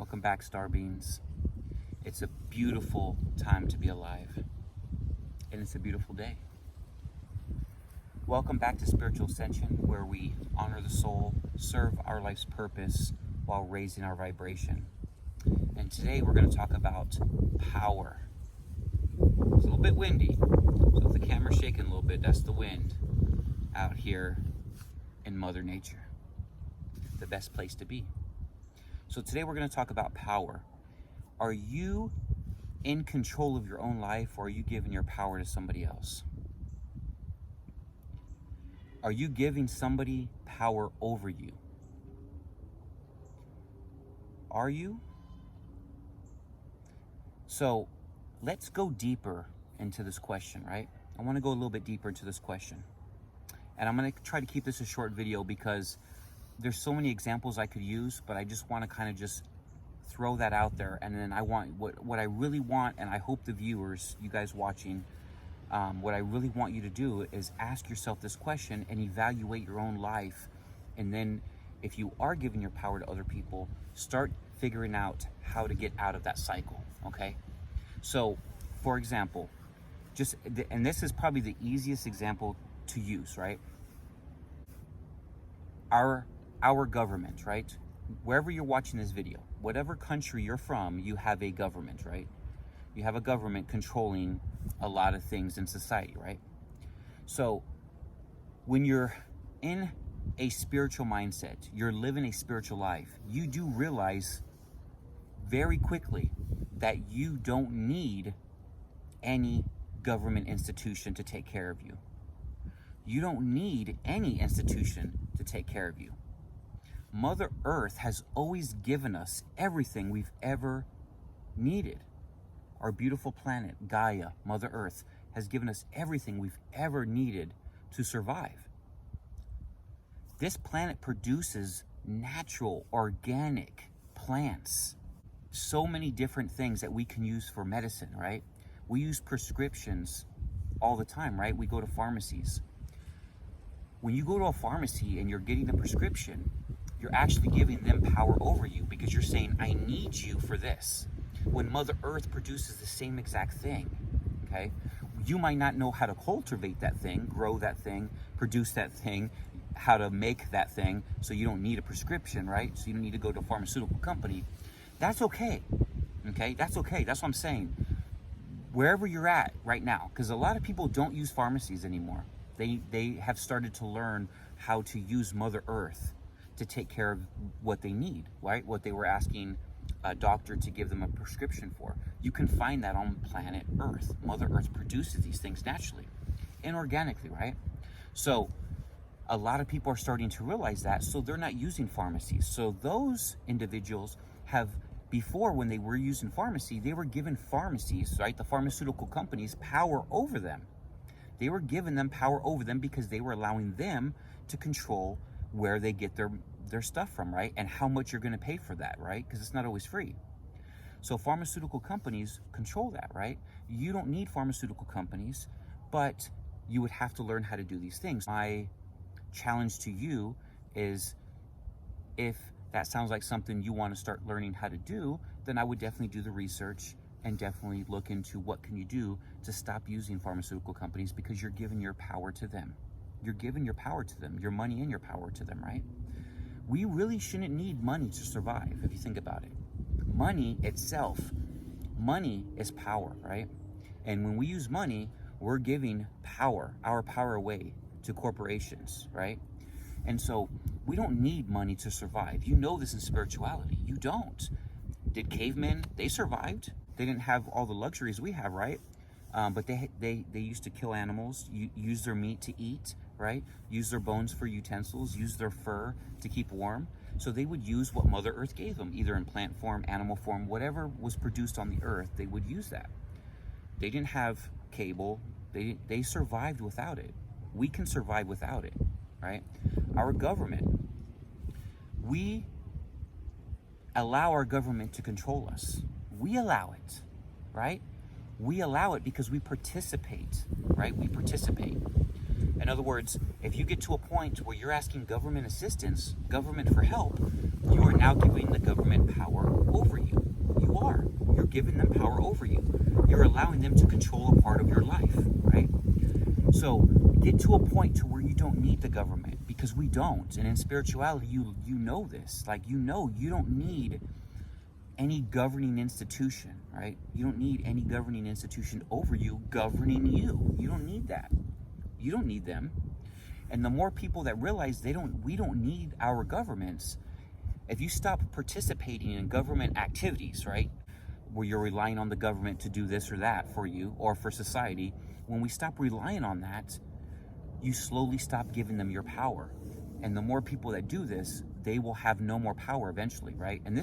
Welcome back, Starbeams. It's a beautiful time to be alive, and it's a beautiful day. Welcome back to Spiritual Ascension, where we honor the soul, serve our life's purpose while raising our vibration. And today we're going to talk about power. It's a little bit windy, so if the camera's shaking a little bit, that's the wind out here in Mother Nature, the best place to be. So today we're going to talk about power. Are you in control of your own life, or are you giving your power to somebody else? Are you giving somebody power over you? Are you? So let's go deeper into this question, right? I want to go a little bit deeper into this question. And I'm going to try to keep this a short video because there's so many examples I could use, but I just want to kind of just throw that out there. And then I want, what I really want, and I hope the viewers, you guys watching, what I really want you to do is ask yourself this question and evaluate your own life. And then if you are giving your power to other people, start figuring out how to get out of that cycle, okay? So, for example, and this is probably the easiest example to use, right? Our government, right? Wherever you're watching this video, whatever country you're from, you have a government, right? You have a government controlling a lot of things in society, right? So when you're in a spiritual mindset, you're living a spiritual life, you do realize very quickly that you don't need any government institution to take care of you. You don't need any institution to take care of you. Mother Earth has always given us everything we've ever needed. Our beautiful planet, Gaia, Mother Earth, has given us everything we've ever needed to survive. This planet produces natural, organic plants. So many different things that we can use for medicine, right? We use prescriptions all the time, right? We go to pharmacies. When you go to a pharmacy and you're getting a prescription, you're actually giving them power over you because you're saying, I need you for this. When Mother Earth produces the same exact thing, okay? You might not know how to cultivate that thing, grow that thing, produce that thing, how to make that thing, so you don't need a prescription, right? So you don't need to go to a pharmaceutical company. That's okay, okay? That's okay, that's what I'm saying. Wherever you're at right now, because a lot of people don't use pharmacies anymore. They have started to learn how to use Mother Earth to take care of what they need, right? What they were asking a doctor to give them a prescription for. You can find that on planet Earth. Mother Earth produces these things naturally and organically, right? So a lot of people are starting to realize that, so they're not using pharmacies. So those individuals have, before, when they were using pharmacy, they were given pharmacies, right? The pharmaceutical companies, power over them. They were giving them power over them because they were allowing them to control where they get their stuff from, right? And how much you're going to pay for that, right? Because it's not always free. So pharmaceutical companies control that, right? You don't need pharmaceutical companies, but you would have to learn how to do these things. My challenge to you is, if that sounds like something you want to start learning how to do, then I would definitely do the research and definitely look into what can you do to stop using pharmaceutical companies, because you're giving your power to them. You're giving your power to them, your money and your power to them, right? We really shouldn't need money to survive, if you think about it. Money itself, money is power, right? And when we use money, we're giving power, our power away to corporations, right? And so we don't need money to survive. You know this in spirituality. You don't. Did cavemen, they survived. They didn't have all the luxuries we have, right? But they used to kill animals, use their meat to eat, right? Use their bones for utensils, use their fur to keep warm. So they would use what Mother Earth gave them, either in plant form, animal form, whatever was produced on the earth, they would use that. They didn't have cable. They survived without it. We can survive without it, right? Our government, we allow our government to control us. We allow it, right? We allow it because we participate, right? We participate. In other words, if you get to a point where you're asking government assistance, government for help, you are now giving the government power over you. You are. You're giving them power over you. You're allowing them to control a part of your life, right? So get to a point to where you don't need the government, because we don't. And in spirituality, you know this. Like, you don't need any governing institution, right? You don't need any governing institution over you governing you. You don't need that. You don't need them. And the more people that realize we don't need our governments, if you stop participating in government activities, right, where you're relying on the government to do this or that for you or for society, when we stop relying on that, you slowly stop giving them your power. And the more people that do this, they will have no more power eventually, right? And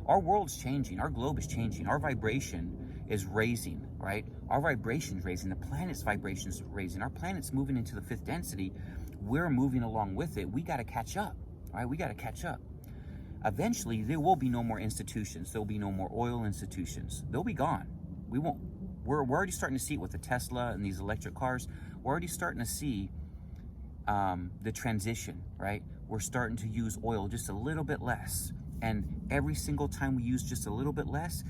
our world's changing, our globe is changing, our vibration is raising, right? Our vibration's raising, the planet's vibration's raising, our planet's moving into the 5th density. We're moving along with it. We got to catch up, right? We got to catch up. Eventually, there will be no more institutions. There'll be no more oil institutions. They'll be gone. We're already starting to see it with the Tesla and these electric cars. We're already starting to see the transition, right? We're starting to use oil just a little bit less. And every single time we use just a little bit less,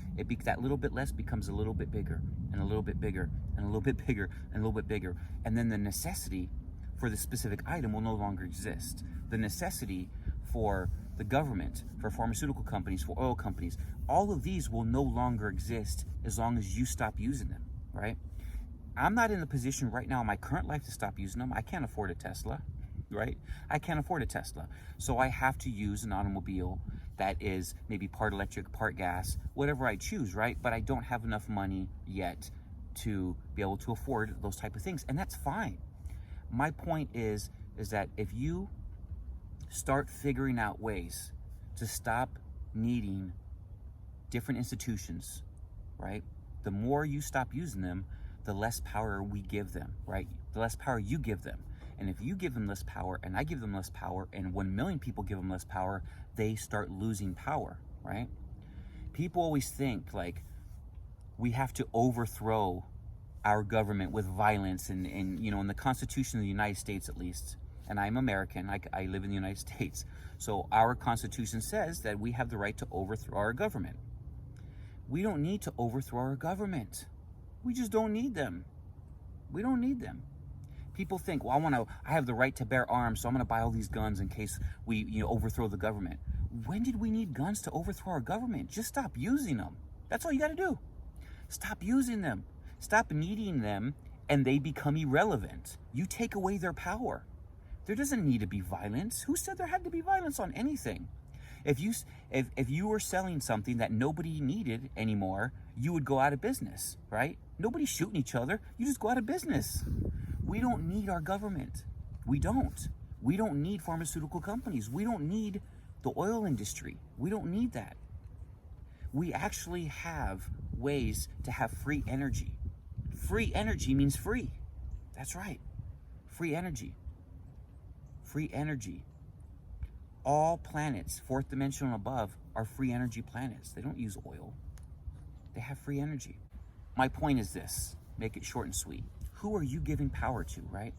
that little bit less becomes a little bit bigger and a little bit bigger and a little bit bigger and a little bit bigger. And then the necessity for the specific item will no longer exist. The necessity for the government, for pharmaceutical companies, for oil companies, all of these will no longer exist as long as you stop using them, right? I'm not in the position right now in my current life to stop using them. I can't afford a Tesla, right? I can't afford a Tesla. So I have to use an automobile that is maybe part electric, part gas, whatever I choose, right? But I don't have enough money yet to be able to afford those type of things. And that's fine. My point is that if you start figuring out ways to stop needing different institutions, right? The more you stop using them, the less power we give them, right? The less power you give them. And if you give them less power and I give them less power and 1 million people give them less power, they start losing power, right? People always think like we have to overthrow our government with violence and in the Constitution of the United States, at least, and I'm American, I live in the United States. So our Constitution says that we have the right to overthrow our government. We don't need to overthrow our government. We just don't need them. We don't need them. People think, well, I have the right to bear arms, so I'm going to buy all these guns in case we overthrow the government. When did we need guns to overthrow our government? Just stop using them. That's all you got to do. Stop using them. Stop needing them, and they become irrelevant. You take away their power. There doesn't need to be violence. Who said there had to be violence on anything? If you were selling something that nobody needed anymore, you would go out of business, right? Nobody's shooting each other. You just go out of business. We don't need our government. We don't. We don't need pharmaceutical companies. We don't need the oil industry. We don't need that. We actually have ways to have free energy. Free energy means free. That's right. Free energy. Free energy. All planets, 4th dimension and above, are free energy planets. They don't use oil. They have free energy. My point is this, make it short and sweet. Who are you giving power to, right?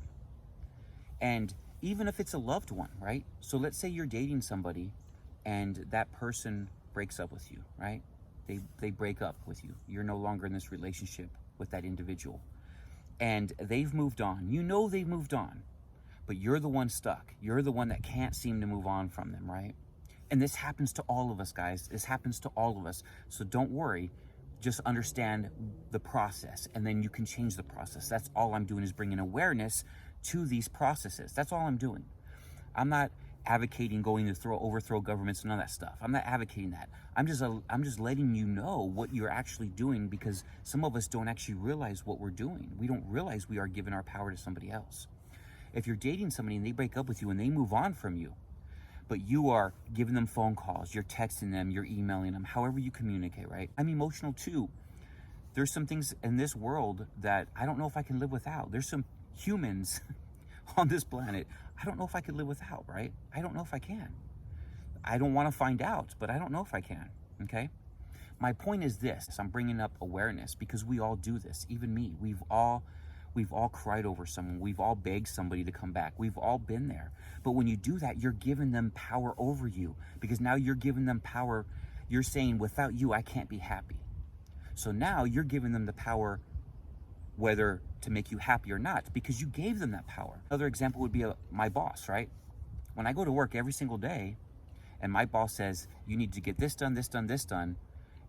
And even if it's a loved one, right? So let's say you're dating somebody and that person breaks up with you, right? They break up with you. You're no longer in this relationship with that individual. And they've moved on. You know they've moved on. But you're the one stuck. You're the one that can't seem to move on from them, right? And this happens to all of us, guys. This happens to all of us. So don't worry. Just understand the process, and then you can change the process. That's all I'm doing, is bringing awareness to these processes. That's all I'm doing. I'm not advocating going to overthrow governments and none of that stuff. I'm not advocating that. I'm just letting you know what you're actually doing, because some of us don't actually realize what we're doing. We don't realize we are giving our power to somebody else. If you're dating somebody and they break up with you and they move on from you, but you are giving them phone calls, you're texting them, you're emailing them, however you communicate, right? I'm emotional too. There's some things in this world that I don't know if I can live without. There's some humans on this planet I don't know if I could live without, right? I don't know if I can. I don't want to find out, but I don't know if I can, okay? My point is this. I'm bringing up awareness because we all do this, even me. We've all cried over someone. We've all begged somebody to come back. We've all been there. But when you do that, you're giving them power over you, because now you're giving them power. You're saying, without you, I can't be happy. So now you're giving them the power whether to make you happy or not, because you gave them that power. Another example would be my boss, right? When I go to work every single day and my boss says, you need to get this done, this done, this done,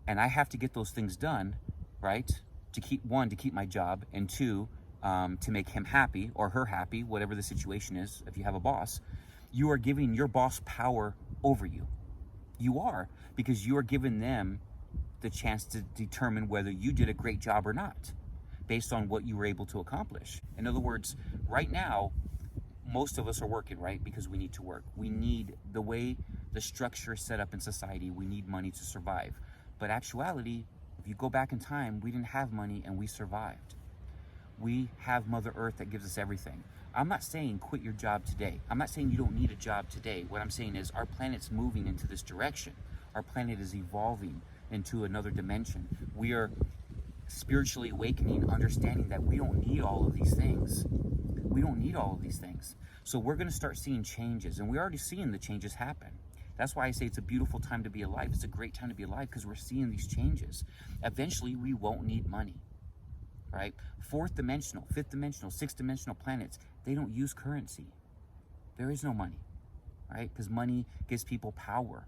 and I have to get those things done, right? To keep my job, and two, to make him happy or her happy, whatever the situation is. If you have a boss, you are giving your boss power over you. You are, because you are giving them the chance to determine whether you did a great job or not, based on what you were able to accomplish. In other words, right now, most of us are working, right? Because we need to work. We need, the way the structure is set up in society, we need money to survive. But actuality, if you go back in time, we didn't have money and we survived. We have Mother Earth that gives us everything. I'm not saying quit your job today. I'm not saying you don't need a job today. What I'm saying is our planet's moving into this direction. Our planet is evolving into another dimension. We are spiritually awakening, understanding that we don't need all of these things. We don't need all of these things. So we're going to start seeing changes, and we're already seeing the changes happen. That's why I say it's a beautiful time to be alive. It's a great time to be alive, because we're seeing these changes. Eventually, we won't need money, right? Fourth dimensional, fifth dimensional, sixth dimensional planets, they don't use currency. There is no money, right? Because money gives people power.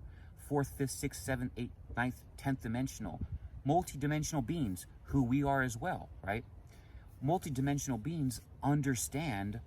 Fourth, fifth, sixth, seventh, eighth, ninth, 10th dimensional, multi-dimensional beings, who we are as well, right? Multi-dimensional beings understand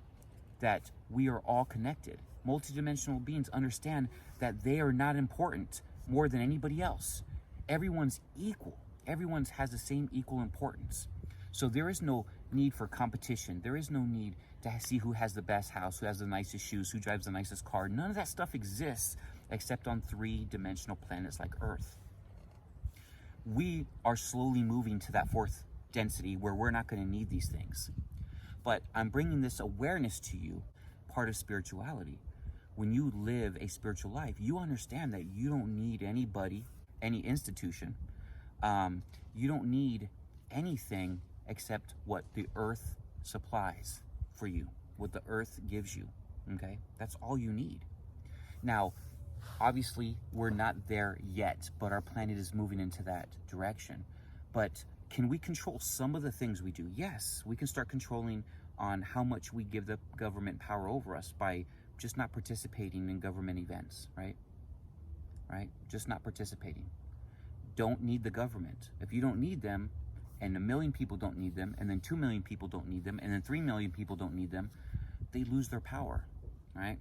that we are all connected. Multi-dimensional beings understand that they are not important more than anybody else. Everyone's equal. Everyone has the same equal importance. So there is no need for competition. There is no need to see who has the best house, who has the nicest shoes, who drives the nicest car. None of that stuff exists except on three-dimensional planets like Earth. We are slowly moving to that fourth density where we're not going to need these things. But I'm bringing this awareness to you, part of spirituality. When you live a spiritual life, you understand that you don't need anybody, any institution. You don't need anything except what the earth supplies for you, what the earth gives you, okay? That's all you need. Now, obviously, we're not there yet, but our planet is moving into that direction. But can we control some of the things we do? Yes, we can start controlling on how much we give the government power over us by just not participating in government events, right? Right? Just not participating. Don't need the government. If you don't need them, and 1 million people don't need them, and then 2 million people don't need them, and then 3 million people don't need them, they lose their power, right?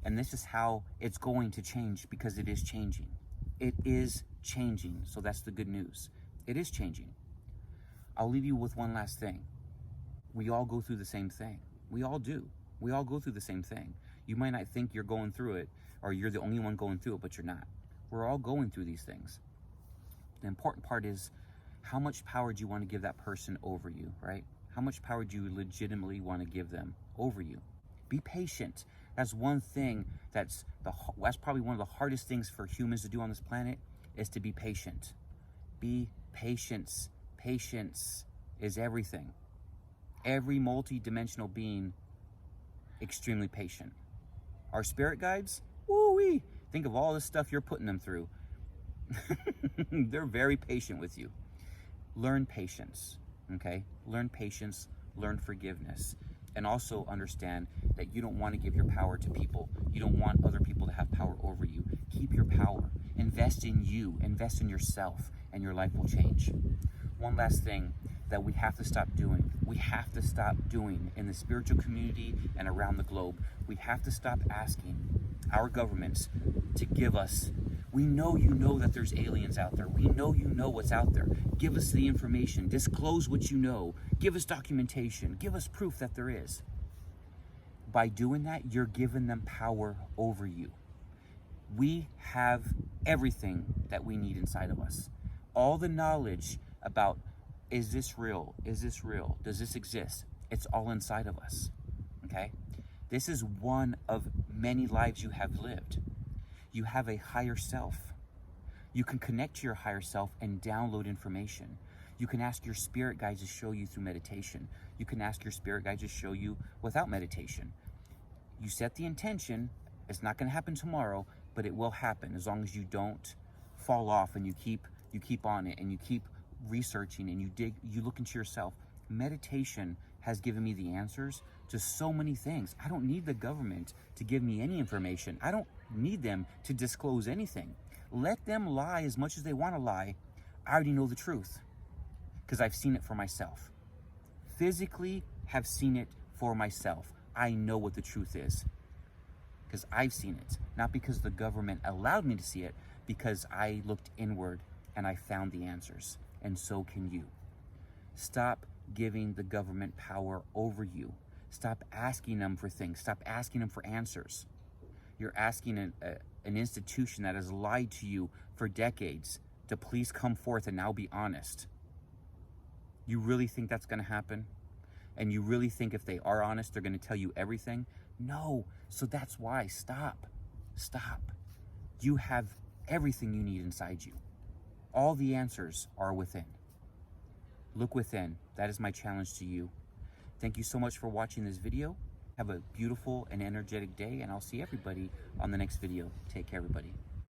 And this is how it's going to change, because it is changing. It is changing, so that's the good news. It is changing. I'll leave you with one last thing. We all go through the same thing. We all do. We all go through the same thing. You might not think you're going through it, or you're the only one going through it, but you're not. We're all going through these things. The important part is, how much power do you want to give that person over you, right? How much power do you legitimately want to give them over you? Be patient. That's one thing that's probably one of the hardest things for humans to do on this planet, is to be patient. Be patient. Patience is everything. Every multi-dimensional being, extremely patient. Our spirit guides, woo-wee, think of all the stuff you're putting them through. They're very patient with you. Learn patience, okay? Learn patience, learn forgiveness, and also understand that you don't want to give your power to people. You don't want other people to have power over you. Keep your power. Invest in you. Invest in yourself, and your life will change. One last thing that we have to stop doing. We have to stop doing in the spiritual community and around the globe. We have to stop asking our governments to give us. We know you know that there's aliens out there. We know you know what's out there. Give us the information. Disclose what you know. Give us documentation. Give us proof that there is. By doing that, you're giving them power over you. We have everything that we need inside of us. All the knowledge about, is this real? Is this real? Does this exist? It's all inside of us, okay? This is one of many lives you have lived. You have a higher self. You can connect to your higher self and download information. You can ask your spirit guides to show you through meditation. You can ask your spirit guides to show you without meditation. You set the intention. It's not going to happen tomorrow, but it will happen as long as you don't fall off and you keep on it and you keep researching and you look into yourself. Meditation has given me the answers to so many things. I don't need the government to give me any information. I don't need them to disclose anything. Let them lie as much as they want to lie. I already know the truth because I've seen it for myself. Physically have seen it for myself. I know what the truth is because I've seen it, not because the government allowed me to see it, because I looked inward and I found the answers, and so can you. Stop giving the government power over you. Stop asking them for things. Stop asking them for answers. You're asking an institution that has lied to you for decades to please come forth and now be honest. You really think that's going to happen? And you really think if they are honest, they're going to tell you everything? No. So that's why. Stop. Stop. You have everything you need inside you. All the answers are within. Look within. That is my challenge to you. Thank you so much for watching this video. Have a beautiful and energetic day, and I'll see everybody on the next video. Take care, everybody.